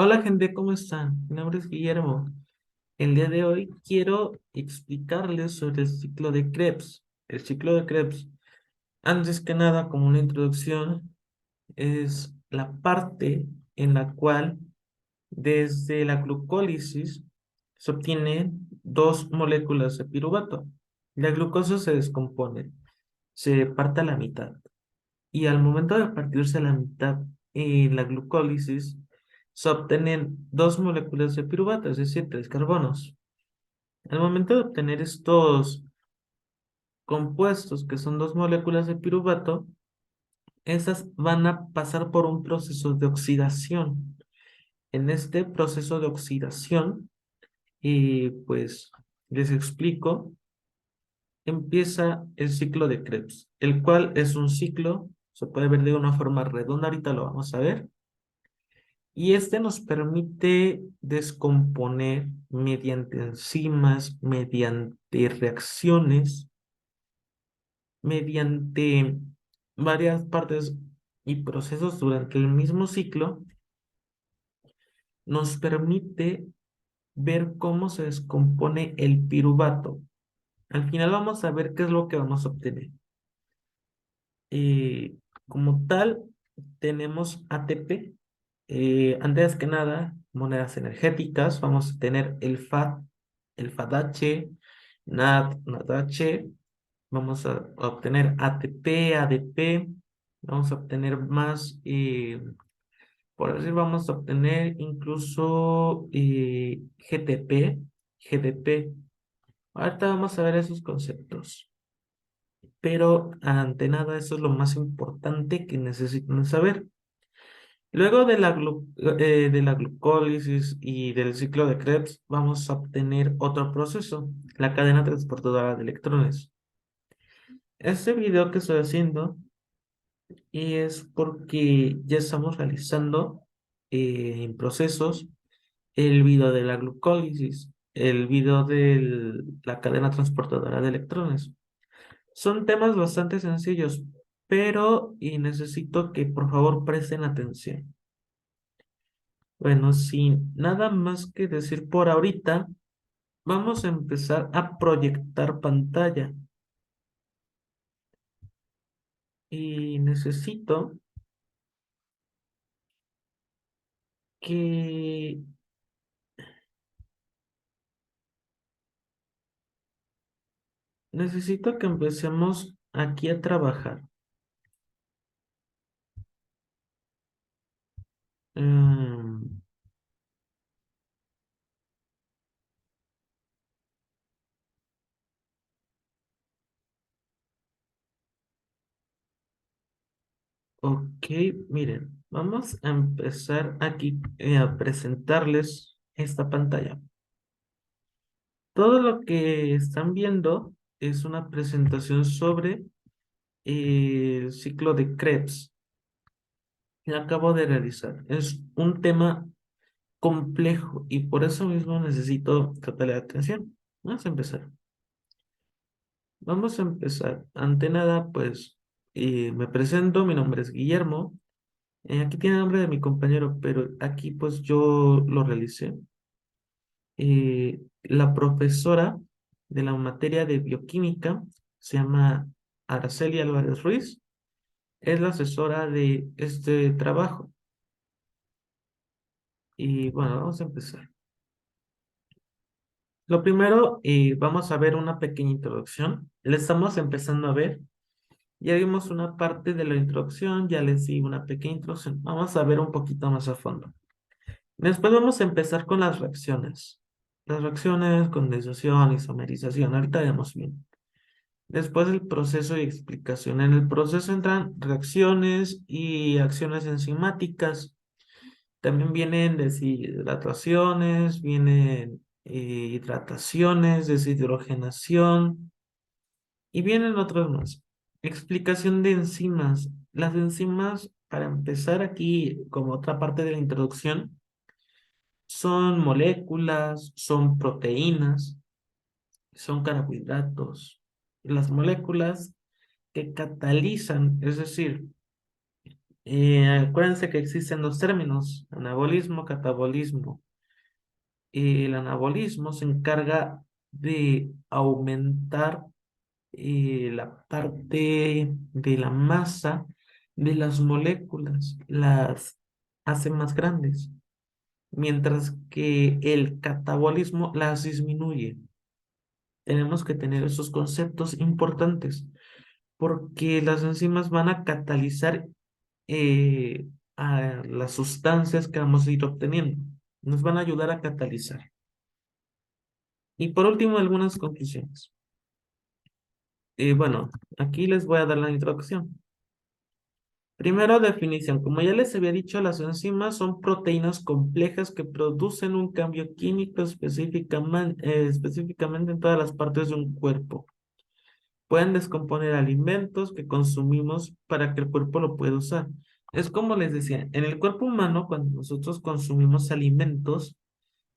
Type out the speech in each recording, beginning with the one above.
Hola gente, ¿cómo están? Mi nombre es Guillermo. El día de hoy quiero explicarles sobre el ciclo de Krebs. El ciclo de Krebs, antes que nada, como una introducción, es la parte en la cual desde la glucólisis se obtienen dos moléculas de piruvato. La glucosa se descompone, se parte a la mitad. Y al momento de partirse a la mitad en la glucólisis, se obtienen dos moléculas de piruvato, es decir, tres carbonos. Al momento de obtener estos compuestos, que son dos moléculas de piruvato, esas van a pasar por un proceso de oxidación. En este proceso de oxidación, pues les explico, empieza el ciclo de Krebs, el cual es un ciclo, se puede ver de una forma redonda, ahorita lo vamos a ver. Y este nos permite descomponer mediante enzimas, mediante reacciones, mediante varias partes y procesos durante el mismo ciclo, nos permite ver cómo se descompone el piruvato. Al final vamos a ver qué es lo que vamos a obtener. Eh, Como tal, tenemos ATP. Antes que nada, monedas energéticas. Vamos a tener el FADH, NADH. Vamos a obtener ATP, ADP. Vamos a obtener más, por decir, vamos a obtener incluso GTP, GDP. Ahorita vamos a ver esos conceptos. Pero ante nada, eso es lo más importante que necesitan saber. Luego de la glucólisis y del ciclo de Krebs, vamos a obtener otro proceso, la cadena transportadora de electrones. Este video que estoy haciendo es porque ya estamos realizando en procesos el video de la glucólisis, el video de la cadena transportadora de electrones. Son temas bastante sencillos, pero y necesito que por favor presten atención. Bueno, sin nada más que decir por ahorita, vamos a empezar a proyectar pantalla. Y que, necesito que empecemos aquí a trabajar. Mm, ok, miren, vamos a empezar aquí a presentarles esta pantalla. Todo lo que están viendo es una presentación sobre el ciclo de Krebs que acabo de realizar. Es un tema complejo y por eso mismo necesito tratarle atención. Vamos a empezar. Vamos a empezar. Ante nada, pues me presento, mi nombre es Guillermo. Aquí tiene el nombre de mi compañero, pero aquí pues yo lo realicé. La profesora de la materia de bioquímica se llama Araceli Álvarez Ruiz. Es la asesora de este trabajo. Y bueno, vamos a empezar. Lo primero, vamos a ver una pequeña introducción. Le estamos empezando a ver. Ya vimos una parte de la introducción, ya les di una pequeña introducción. Vamos a ver un poquito más a fondo. Después vamos a empezar con las reacciones. Las reacciones, condensación, isomerización. Ahorita vemos bien. Después el proceso y explicación. En el proceso entran reacciones y acciones enzimáticas. También vienen deshidrataciones, vienen hidrataciones, deshidrogenación y vienen otros más. Explicación de enzimas. Las enzimas, para empezar aquí como otra parte de la introducción, son moléculas, son proteínas, son carbohidratos. Las moléculas que catalizan, es decir, Acuérdense que existen dos términos, anabolismo, catabolismo. El anabolismo se encarga de aumentar la parte de la masa de las moléculas, las hace más grandes, mientras que el catabolismo las disminuye. Tenemos que tener esos conceptos importantes porque las enzimas van a catalizar eh, a las sustancias que vamos a ir obteniendo. Nos van a ayudar a catalizar. Y por último, algunas conclusiones. Bueno, aquí les voy a dar la introducción. Primero, definición. Como ya les había dicho, las enzimas son proteínas complejas que producen un cambio químico específicamente en todas las partes de un cuerpo. Pueden descomponer alimentos que consumimos para que el cuerpo lo pueda usar. Es como les decía, en el cuerpo humano, cuando nosotros consumimos alimentos,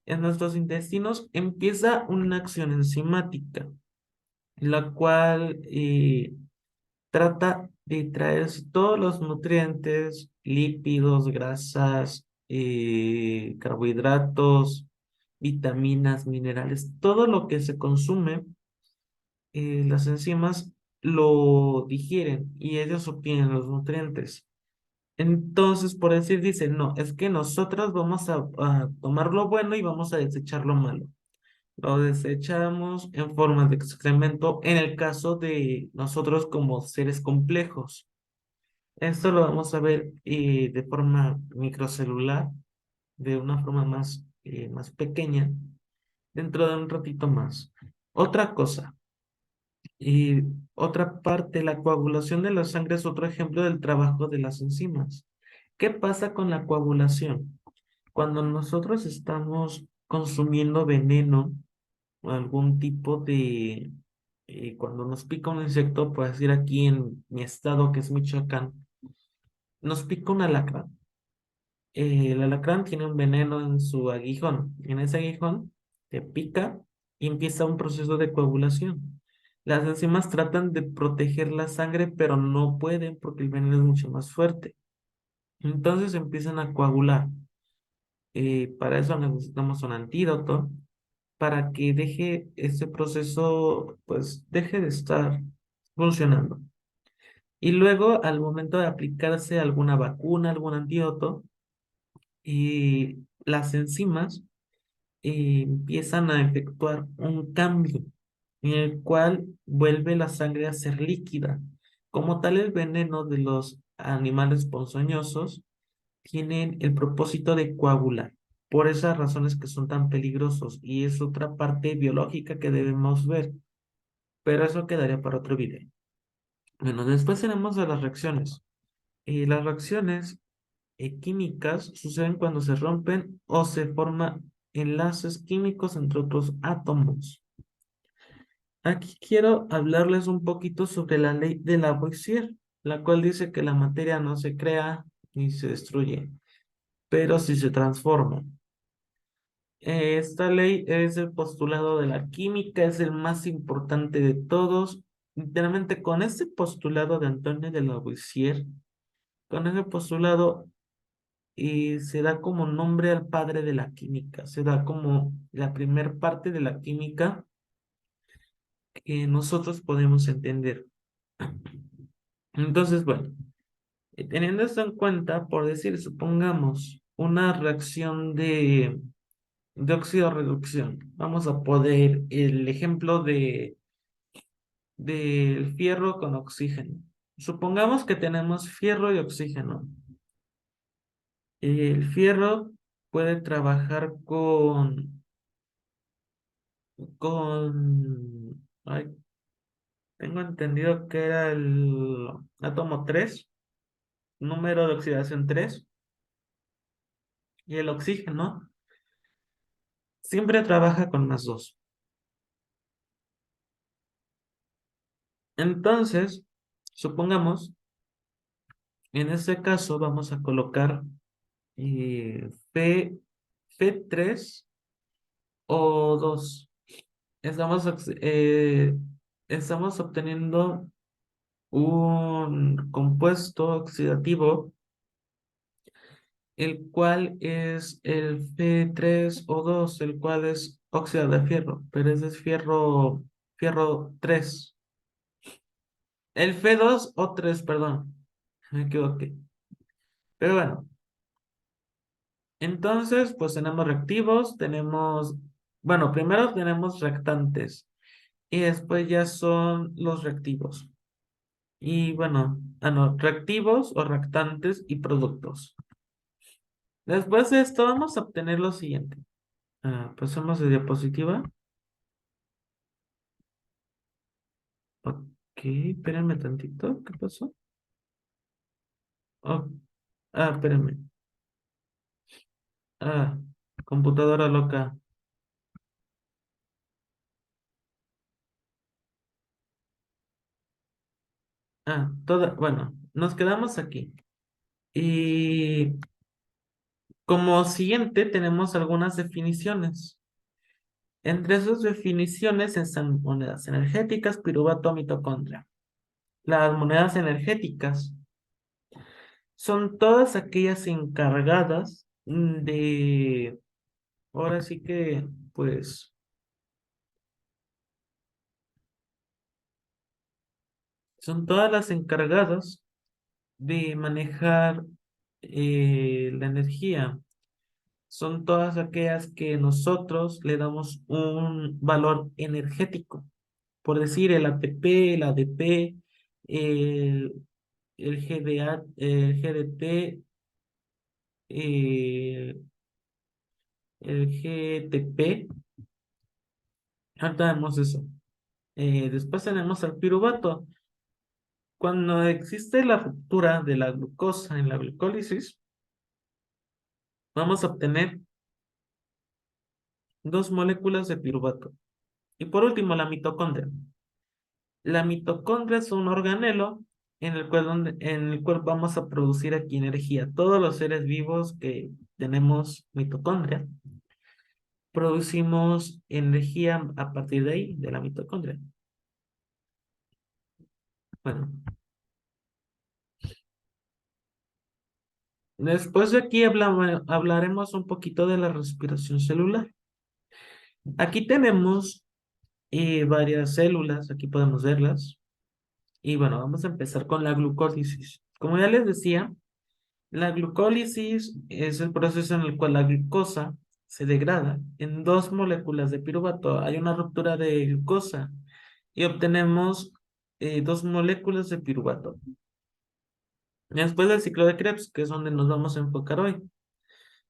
en nuestros intestinos empieza una acción enzimática, la cual trata de traer todos los nutrientes, lípidos, grasas, carbohidratos, vitaminas, minerales, todo lo que se consume, las enzimas lo digieren y ellos obtienen los nutrientes. Entonces, por decir, dicen, no, es que nosotros vamos a tomar lo bueno y vamos a desechar lo malo. Lo desechamos en forma de excremento en el caso de nosotros como seres complejos. Esto lo vamos a ver de forma microcelular, de una forma más pequeña, dentro de un ratito más. Otra cosa, y otra parte, la coagulación de la sangre es otro ejemplo del trabajo de las enzimas. ¿Qué pasa con la coagulación? Cuando nosotros estamos consumiendo veneno o algún tipo de, cuando nos pica un insecto, por decir aquí en mi estado, que es Michoacán, nos pica un alacrán. El alacrán tiene un veneno en su aguijón. En ese aguijón te pica y empieza un proceso de coagulación. Las enzimas tratan de proteger la sangre, pero no pueden porque el veneno es mucho más fuerte. Entonces empiezan a coagular. Para eso necesitamos un antídoto para que deje ese proceso, pues deje de estar funcionando. Y luego, al momento de aplicarse alguna vacuna, algún antídoto, las enzimas empiezan a efectuar un cambio en el cual vuelve la sangre a ser líquida. Como tal, el veneno de los animales ponzoñosos tienen el propósito de coagular. Por esas razones que son tan peligrosos y es otra parte biológica que debemos ver, pero eso quedaría para otro video. Bueno, después tenemos de las reacciones. Las reacciones químicas suceden cuando se rompen o se forman enlaces químicos entre otros átomos. Aquí quiero hablarles un poquito sobre la ley de Lavoisier, la cual dice que la materia no se crea ni se destruye, pero sí se transforma. Esta ley es el postulado de la química, es el más importante de todos. Literalmente con este postulado de Antonio de Lavoisier, con ese postulado se da como nombre al padre de la química, se da como la primer parte de la química que nosotros podemos entender. Entonces, bueno, teniendo esto en cuenta, por decir, supongamos una reacción de óxido-reducción. Vamos a poder el ejemplo del fierro con oxígeno. Supongamos que tenemos fierro y oxígeno. El fierro puede trabajar ay, tengo entendido que era el átomo 3, número de oxidación 3, y el oxígeno siempre trabaja con más 2. Entonces, supongamos, en este caso vamos a colocar P, P3 o 2. Estamos, estamos obteniendo un compuesto oxidativo el cual es el Fe3O2, el cual es óxido de fierro, pero ese es fierro 3. El Fe2O3, perdón, me equivoqué. Pero bueno, entonces pues tenemos reactivos, bueno, primero tenemos reactantes y después ya son los reactivos. Y bueno, no, reactivos o reactantes y productos. Después de esto vamos a obtener lo siguiente. Pasamos de diapositiva. Ok, espérenme tantito. ¿Qué pasó? Oh, espérenme. Ah, computadora loca. Bueno, nos quedamos aquí. Y como siguiente tenemos algunas definiciones. Entre esas definiciones están monedas energéticas, piruvato, mitocondria. Las monedas energéticas son todas aquellas encargadas ahora sí que, pues, son todas las encargadas de manejar la energía. Son todas aquellas que nosotros le damos un valor energético. Por decir, el ATP, el ADP, el, el GDA, el GDT, eh, el GTP. Ahorita vemos eso. Después tenemos el piruvato. Cuando existe la ruptura de la glucosa en la glucólisis, vamos a obtener dos moléculas de piruvato. Y por último, la mitocondria. La mitocondria es un organelo en el cual vamos a producir aquí energía. Todos los seres vivos que tenemos mitocondria, producimos energía a partir de ahí, de la mitocondria. Bueno, después de aquí hablaremos un poquito de la respiración celular. Aquí tenemos varias células, aquí podemos verlas. Y bueno, vamos a empezar con la glucólisis. Como ya les decía, la glucólisis es el proceso en el cual la glucosa se degrada en dos moléculas de piruvato. Hay una ruptura de glucosa y obtenemos dos moléculas de piruvato. Después del ciclo de Krebs, que es donde nos vamos a enfocar hoy.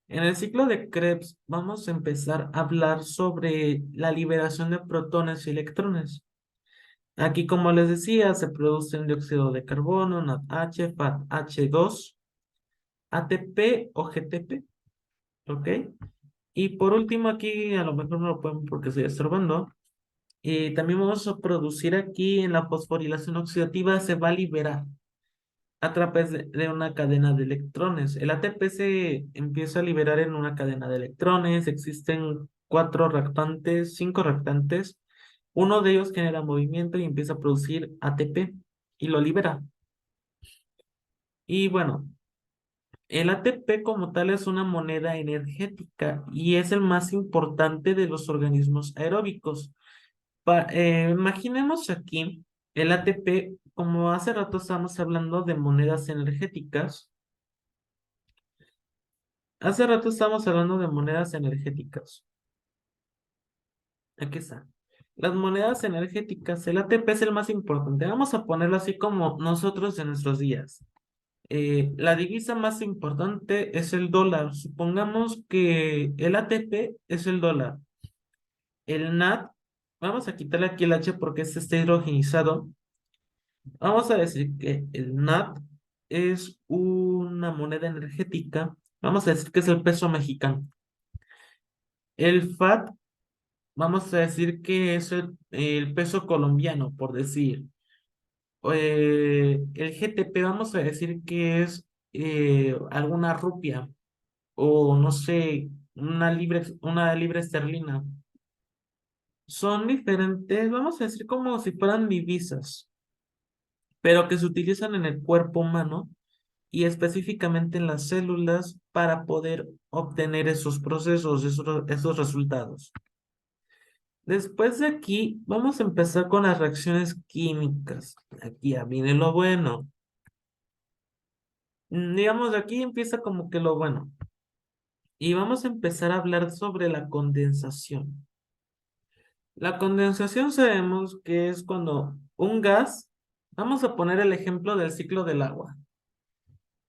En el ciclo de Krebs vamos a empezar a hablar sobre la liberación de protones y electrones. Aquí, como les decía, se producen dióxido de carbono, NADH, FADH2, ATP o GTP, ¿ok? Y por último, aquí a lo mejor no lo podemos porque estoy estorbando. Y también vamos a producir aquí en la fosforilación oxidativa, se va a liberar a través de una cadena de electrones. El ATP se empieza a liberar en una cadena de electrones. Existen cinco reactantes. Uno de ellos genera movimiento y empieza a producir ATP y lo libera. Y bueno, el ATP como tal es una moneda energética y es el más importante de los organismos aeróbicos. Imaginemos aquí el ATP, como hace rato estábamos hablando de monedas energéticas. Hace rato estábamos hablando de monedas energéticas. Aquí está. Las monedas energéticas, el ATP es el más importante. Vamos a ponerlo así como nosotros en nuestros días. La divisa más importante es el dólar. Supongamos que el ATP es el dólar. El NAT, vamos a quitarle aquí el H porque este está hidrogenizado. Vamos a decir que el NAT es una moneda energética. Vamos a decir que es el peso mexicano. El FAT, vamos a decir que es el peso colombiano, por decir. El GTP, vamos a decir que es alguna rupia o no sé, una libra esterlina. Son diferentes, vamos a decir como si fueran divisas, pero que se utilizan en el cuerpo humano y específicamente en las células para poder obtener esos procesos, esos resultados. Después de aquí, vamos a empezar con las reacciones químicas. Aquí ya viene lo bueno. Digamos, de aquí empieza como que lo bueno. Y vamos a empezar a hablar sobre la condensación. La condensación sabemos que es cuando un gas, vamos a poner el ejemplo del ciclo del agua,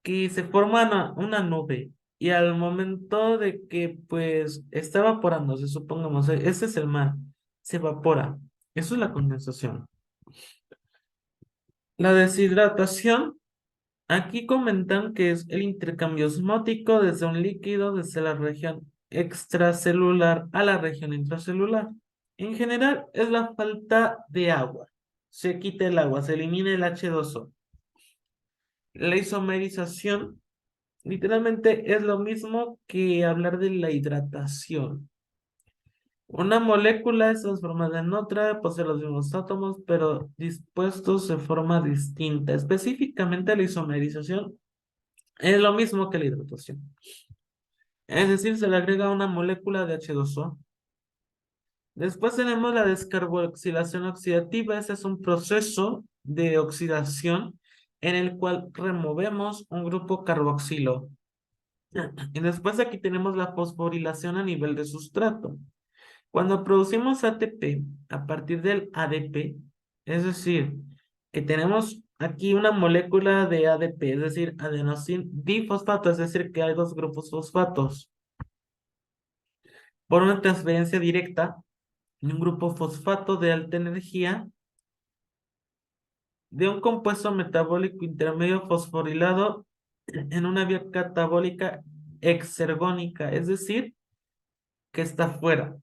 que se forma una nube y al momento de que pues está evaporándose, supongamos, ese es el mar, se evapora. Eso es la condensación. La deshidratación, aquí comentan que es el intercambio osmótico desde un líquido, desde la región extracelular a la región intracelular. En general es la falta de agua. Se quita el agua, se elimina el H2O. La isomerización literalmente es lo mismo que hablar de la hidratación. Una molécula es transformada en otra, posee los mismos átomos, pero dispuestos de forma distinta. Específicamente la isomerización es lo mismo que la hidratación. Es decir, se le agrega una molécula de H2O. Después tenemos la descarboxilación oxidativa. Ese es un proceso de oxidación en el cual removemos un grupo carboxilo. Y después aquí tenemos la fosforilación a nivel de sustrato. Cuando producimos ATP a partir del ADP, es decir, que tenemos aquí una molécula de ADP, es decir, adenosín difosfato, es decir, que hay dos grupos fosfatos. Por una transferencia directa de un grupo fosfato de alta energía de un compuesto metabólico intermedio fosforilado en una vía catabólica exergónica, es decir, que está fuera.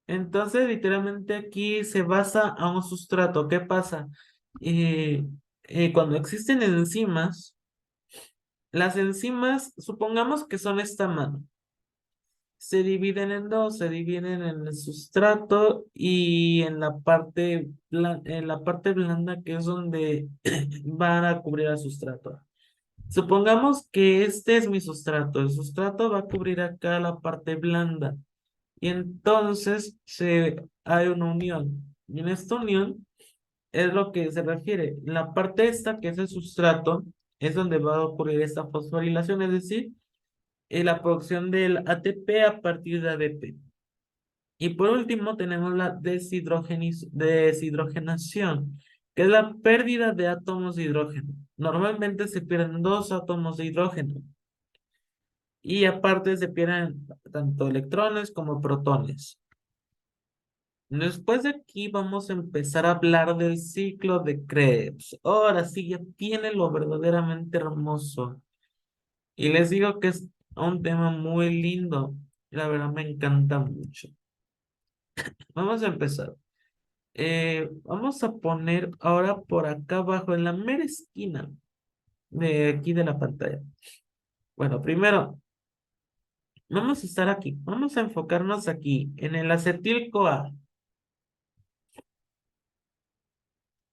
Entonces, literalmente aquí se basa a un sustrato. ¿Qué pasa? Eh, Cuando existen enzimas, las enzimas, supongamos que son esta mano, se dividen en dos, se dividen en el sustrato y en en la parte blanda que es donde van a cubrir al sustrato. Supongamos que este es mi sustrato, el sustrato va a cubrir acá la parte blanda. Y entonces hay una unión. Y en esta unión es lo que se refiere. La parte esta, que es el sustrato, es donde va a ocurrir esta fosforilación, es decir, la producción del ATP a partir de ADP. Y por último tenemos la deshidrogenación, que es la pérdida de átomos de hidrógeno. Normalmente se pierden dos átomos de hidrógeno. Y aparte se pierden tanto electrones como protones. Después de aquí vamos a empezar a hablar del ciclo de Krebs. Ahora sí, ya tiene lo verdaderamente hermoso. Y les digo que es un tema muy lindo. La verdad me encanta mucho. Vamos a empezar. Vamos a poner ahora por acá abajo, en la mera esquina de aquí de la pantalla. Bueno, primero, vamos a estar aquí. Vamos a enfocarnos aquí en el acetil-CoA.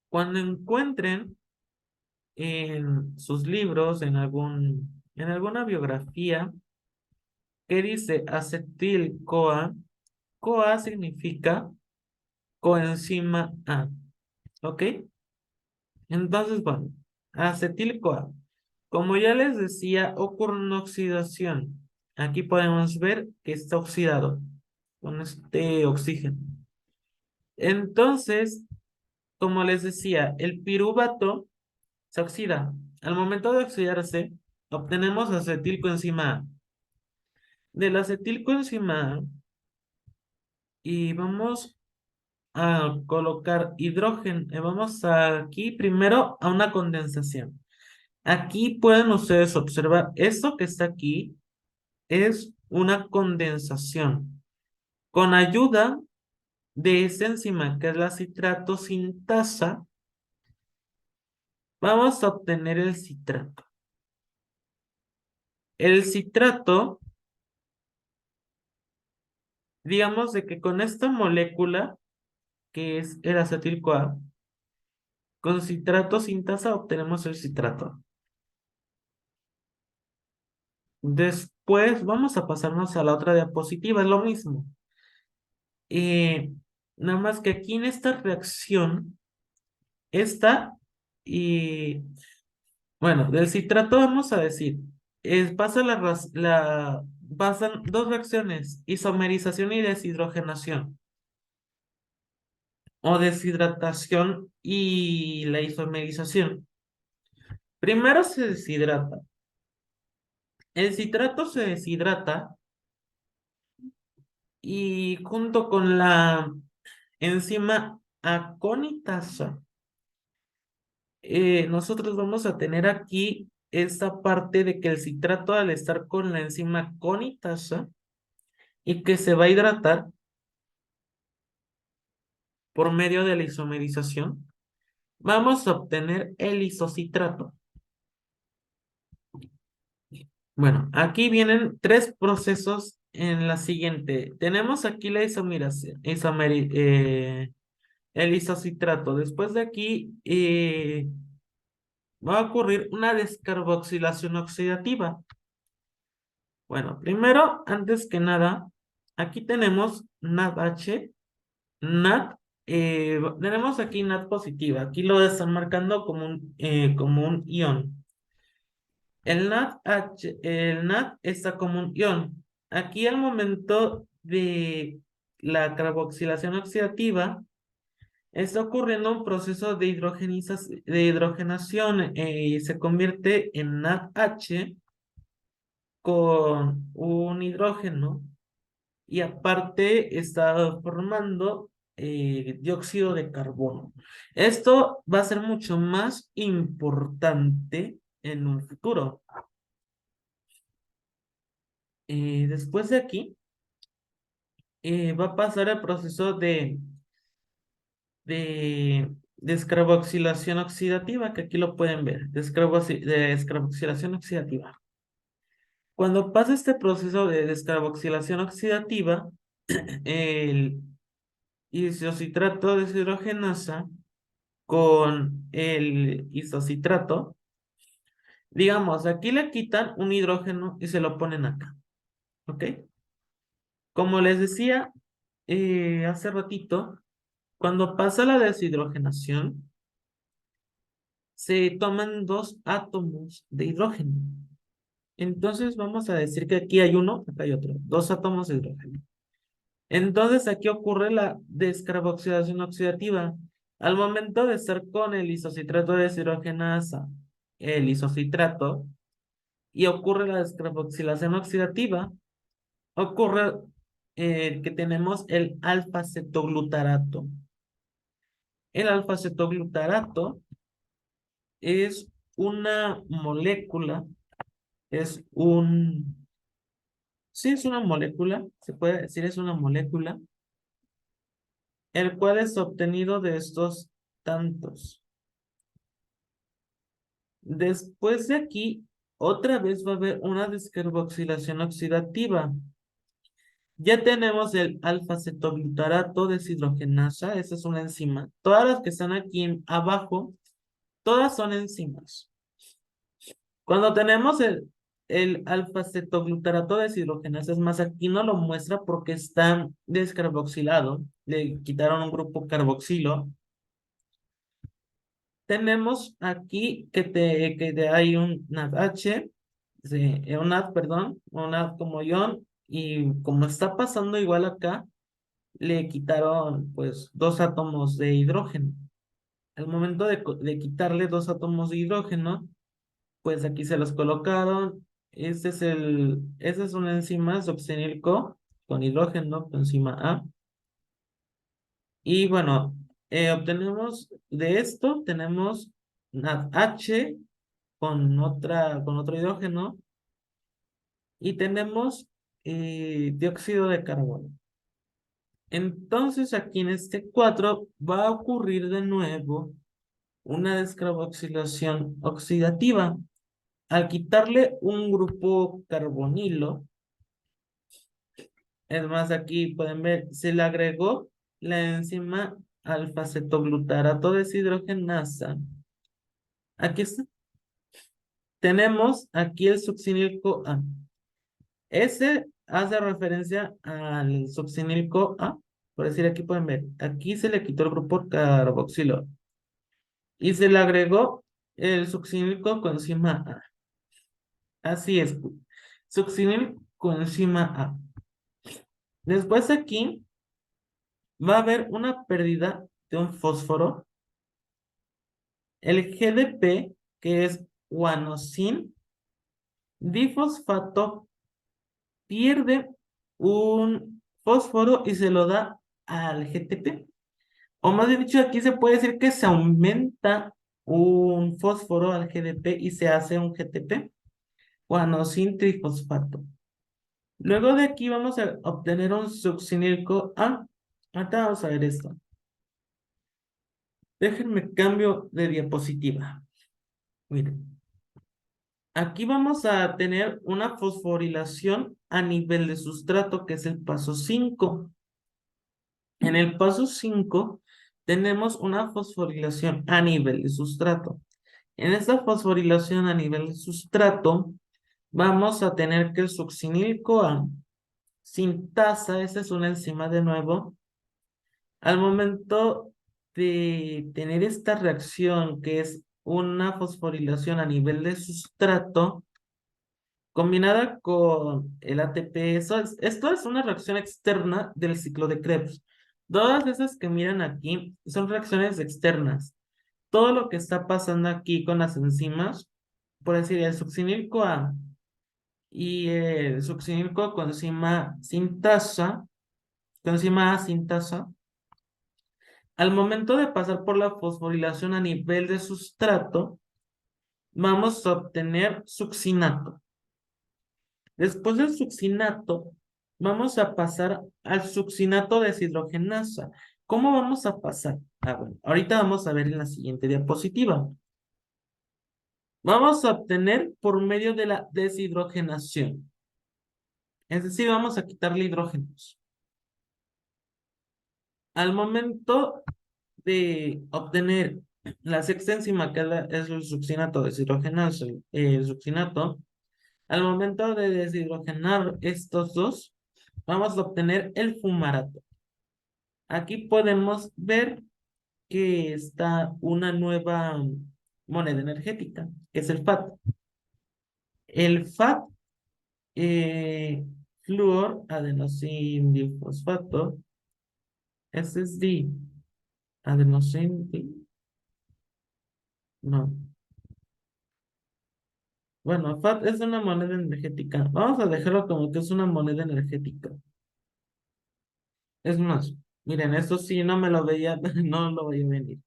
Cuando encuentren en sus libros, en alguna biografía que dice acetil-CoA. CoA significa coenzima A, ¿ok? Entonces, bueno, acetil-CoA. Como ya les decía, ocurre una oxidación. Aquí podemos ver que está oxidado con este oxígeno. Entonces, como les decía, el piruvato se oxida. Al momento de oxidarse, obtenemos acetilcoenzima A. Del acetilcoenzima A, y vamos a colocar hidrógeno. Vamos aquí primero a una condensación. Aquí pueden ustedes observar, esto que está aquí es una condensación. Con ayuda de esa enzima que es la citrato sintasa, vamos a obtener el citrato. El citrato, digamos de que con esta molécula, que es el acetil-CoA, con citrato sintasa obtenemos el citrato. Después vamos a pasarnos a la otra diapositiva, es lo mismo. Eh, Nada más que aquí en esta reacción, esta, y bueno, del citrato vamos a decir, pasan dos reacciones, isomerización y deshidrogenación, o deshidratación y la isomerización. Primero se deshidrata. El citrato se deshidrata y junto con la enzima aconitasa, nosotros vamos a tener aquí esta parte de que el citrato al estar con la enzima aconitasa y que se va a hidratar por medio de la isomerización, vamos a obtener el isocitrato. Bueno, aquí vienen tres procesos en la siguiente. Tenemos aquí la el isocitrato. Después de aquí va a ocurrir una descarboxilación oxidativa. Bueno, primero, antes que nada, aquí tenemos NADH, NAD, tenemos aquí NAD positiva, aquí lo están marcando como un ion. El NAD está como un ion. Aquí al momento de la carboxilación oxidativa, está ocurriendo un proceso de hidrogenación y se convierte en NADH con un hidrógeno y aparte está formando dióxido de carbono. Esto va a ser mucho más importante en un futuro. Después de aquí, va a pasar el proceso de descarboxilación oxidativa, que aquí lo pueden ver, descarboxilación oxidativa. Cuando pasa este proceso de descarboxilación oxidativa, el isocitrato de deshidrogenasa con el isocitrato, digamos, aquí le quitan un hidrógeno y se lo ponen acá, ¿ok? Como les decía hace ratito, cuando pasa la deshidrogenación, se toman dos átomos de hidrógeno. Entonces vamos a decir que aquí hay uno, acá hay otro, dos átomos de hidrógeno. Entonces aquí ocurre la descarboxilación oxidativa. Al momento de estar con el isocitrato de deshidrogenasa, el isocitrato, y ocurre la descarboxilación oxidativa, ocurre que tenemos el alfa-cetoglutarato. El alfa-cetoglutarato es una molécula, es un, sí es una molécula, se puede decir es una molécula, el cual es obtenido de estos tantos. Después de aquí, otra vez va a haber una descarboxilación oxidativa. Ya tenemos el alfa-cetoglutarato deshidrogenasa, esa es una enzima. Todas las que están aquí abajo, todas son enzimas. Cuando tenemos el alfa-cetoglutarato deshidrogenasa, es más, aquí no lo muestra porque está descarboxilado, le quitaron un grupo carboxilo. Tenemos aquí hay un NADH, sí, un NAD, perdón, un NAD como ion, y como está pasando igual acá, le quitaron pues dos átomos de hidrógeno. Al momento de quitarle dos átomos de hidrógeno, pues aquí se los colocaron. Esa es una enzima succinilco con hidrógeno, enzima A. Y bueno, obtenemos de esto, tenemos NADH con otro hidrógeno y tenemos dióxido de carbono. Entonces aquí en este cuadro va a ocurrir de nuevo una descarboxilación oxidativa. Al quitarle un grupo carbonilo, es más, aquí pueden ver, se le agregó la enzima alfa-cetoglutarato deshidrogenasa. Aquí está. Tenemos aquí el succinilco A. Ese hace referencia al succinilco A. Por decir, aquí pueden ver, aquí se le quitó el grupo carboxilo y se le agregó el succinil coenzima A. Así es, succinil coenzima A. Después aquí va a haber una pérdida de un fósforo. El GDP, que es guanosin difosfato, pierde un fósforo y se lo da al GTP. O más bien dicho, aquí se puede decir que se aumenta un fósforo al GDP y se hace un GTP, guanosin trifosfato. Luego de aquí vamos a obtener un succinilco A. Ahorita vamos a ver esto. Déjenme cambio de diapositiva. Miren. Aquí vamos a tener una fosforilación a nivel de sustrato, que es el paso 5. En el paso 5 tenemos una fosforilación a nivel de sustrato. En esta fosforilación a nivel de sustrato, vamos a tener que el succinil-CoA sintasa, esa es una enzima de nuevo, al momento de tener esta reacción que es una fosforilación a nivel de sustrato, combinada con el ATP, esto es una reacción externa del ciclo de Krebs. Todas esas que miran aquí son reacciones externas. Todo lo que está pasando aquí con las enzimas, por decir, el succinil-CoA y el succinil-CoA coenzima A sintasa, al momento de pasar por la fosforilación a nivel de sustrato, vamos a obtener succinato. Después del succinato, vamos a pasar al succinato deshidrogenasa. ¿Cómo vamos a pasar? Bueno, ahorita vamos a ver en la siguiente diapositiva. Vamos a obtener por medio de la deshidrogenación. Es decir, vamos a quitarle hidrógenos. Al momento de obtener la sexta enzima, que es el succinato deshidrogenasa, el succinato, al momento de deshidrogenar estos dos, vamos a obtener el fumarato. Aquí podemos ver que está una nueva moneda energética, que es el FAT. El FAT, flúor, adenosín difosfato, SSD, adenosín, no. Bueno, FAT es una moneda energética. Vamos a dejarlo como que es una moneda energética. Es más, miren, esto sí no me lo veía, no lo voy a venir.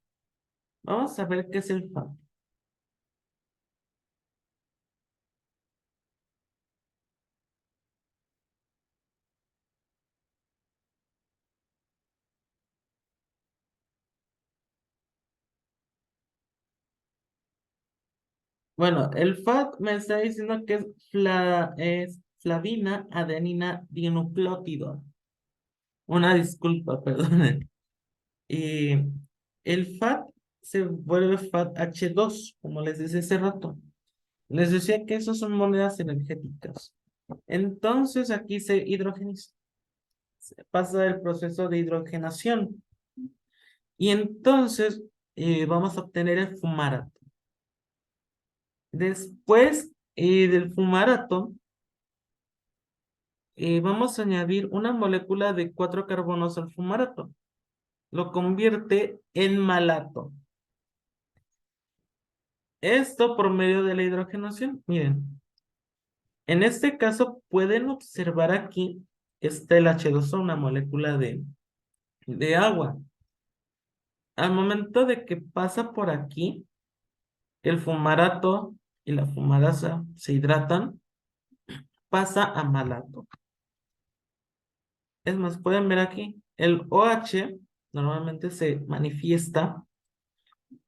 Vamos a ver qué es el FAT. Bueno, el FAT me está diciendo que es flavina adenina dinucleótido. Una disculpa, perdón. Y el FAT se vuelve FAT-H2, como les decía hace rato. Les decía que esas son monedas energéticas. Entonces aquí se hidrogeniza, pasa el proceso de hidrogenación. Y entonces vamos a obtener el fumarato. Después del fumarato, vamos a añadir una molécula de 4 carbonos al fumarato. Lo convierte en malato. Esto por medio de la hidrogenación. Miren, en este caso pueden observar aquí, está el H2O, una molécula de agua. Al momento de que pasa por aquí, el fumarato y la fumarasa se hidratan, pasa a malato. Es más, pueden ver aquí, el OH normalmente se manifiesta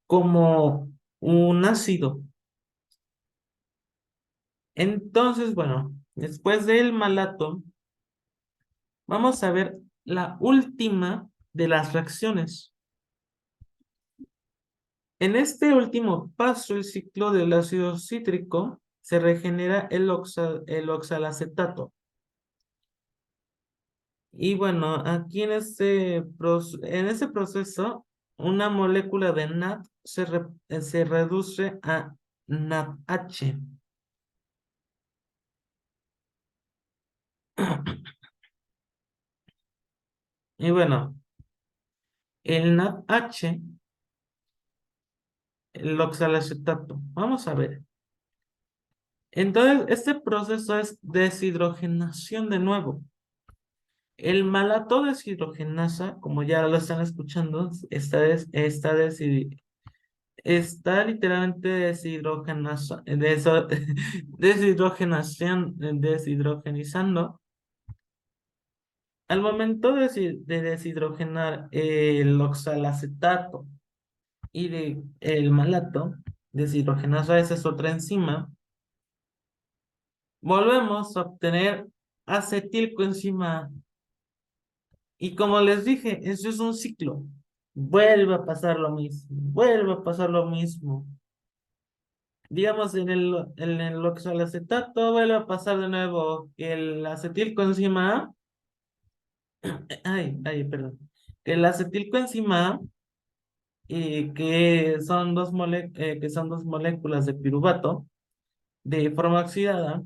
como un ácido. Entonces, bueno, después del malato, vamos a ver la última de las reacciones. En este último paso, el ciclo del ácido cítrico, se regenera el oxalacetato. Y bueno, aquí en ese proceso, una molécula de NAD se reduce a NADH. Y bueno, el NADH, el oxalacetato. Vamos a ver. Entonces, este proceso es deshidrogenación de nuevo. El malato deshidrogenasa, como ya lo están escuchando, está literalmente deshidrogenizando. Al momento de deshidrogenar el oxalacetato y el malato, deshidrogenasa, esa es otra enzima, volvemos a obtener acetilcoenzima A. Y como les dije, eso es un ciclo. Vuelve a pasar lo mismo, vuelve a pasar lo mismo. Digamos, en el oxalacetato vuelve a pasar de nuevo el acetilcoenzima A. Perdón. El acetilcoenzima A, que son dos moléculas de piruvato de forma oxidada,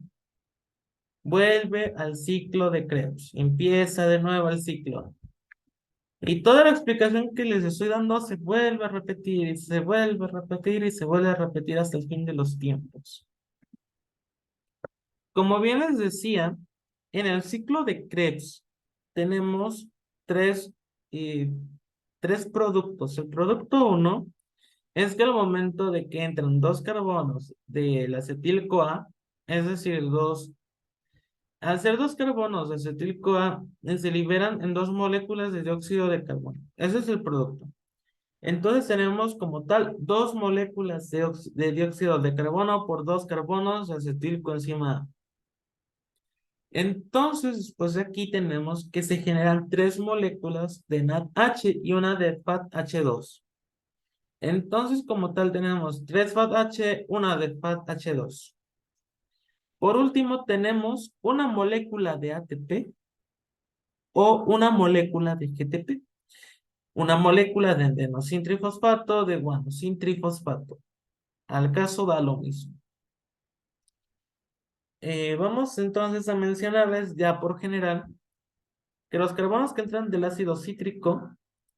vuelve al ciclo de Krebs. Empieza de nuevo el ciclo. Y toda la explicación que les estoy dando se vuelve a repetir y se vuelve a repetir y se vuelve a repetir hasta el fin de los tiempos. Como bien les decía, en el ciclo de Krebs tenemos tres, eh, tres productos. El producto uno es que al momento de que entran dos carbonos del acetil-CoA, es decir, al ser dos carbonos de acetil-CoA, se liberan en dos moléculas de dióxido de carbono. Ese es el producto. Entonces tenemos como tal dos moléculas de dióxido de carbono por dos carbonos de acetilcoenzima A. Entonces, pues aquí tenemos que se generan tres moléculas de NADH y una de FADH2. Entonces, como tal, tenemos tres FADH, una de FADH2. Por último, tenemos una molécula de ATP o una molécula de GTP. Una molécula de adenosintrifosfato, de guanosintrifosfato. Al caso da lo mismo. Vamos entonces a mencionarles ya por general que los carbonos que entran del ácido cítrico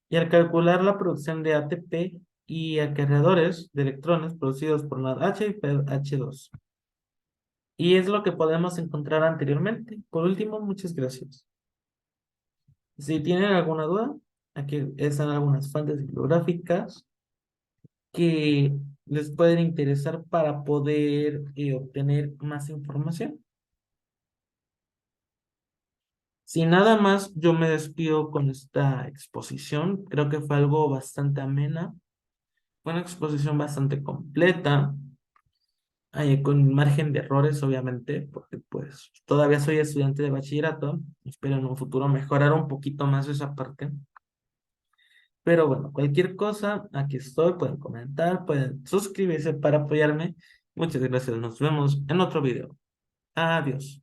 y al calcular la producción de ATP y acarreadores de electrones producidos por NADH y PH2. Y es lo que podemos encontrar anteriormente. Por último, muchas gracias. Si tienen alguna duda, aquí están algunas fuentes bibliográficas que les pueden interesar para poder obtener más información. Sin nada más, yo me despido con esta exposición. Creo que fue algo bastante amena. Fue una exposición bastante completa, con margen de errores, obviamente, porque pues todavía soy estudiante de bachillerato. Espero en un futuro mejorar un poquito más esa parte. Pero bueno, cualquier cosa, aquí estoy, pueden comentar, pueden suscribirse para apoyarme. Muchas gracias, nos vemos en otro video. Adiós.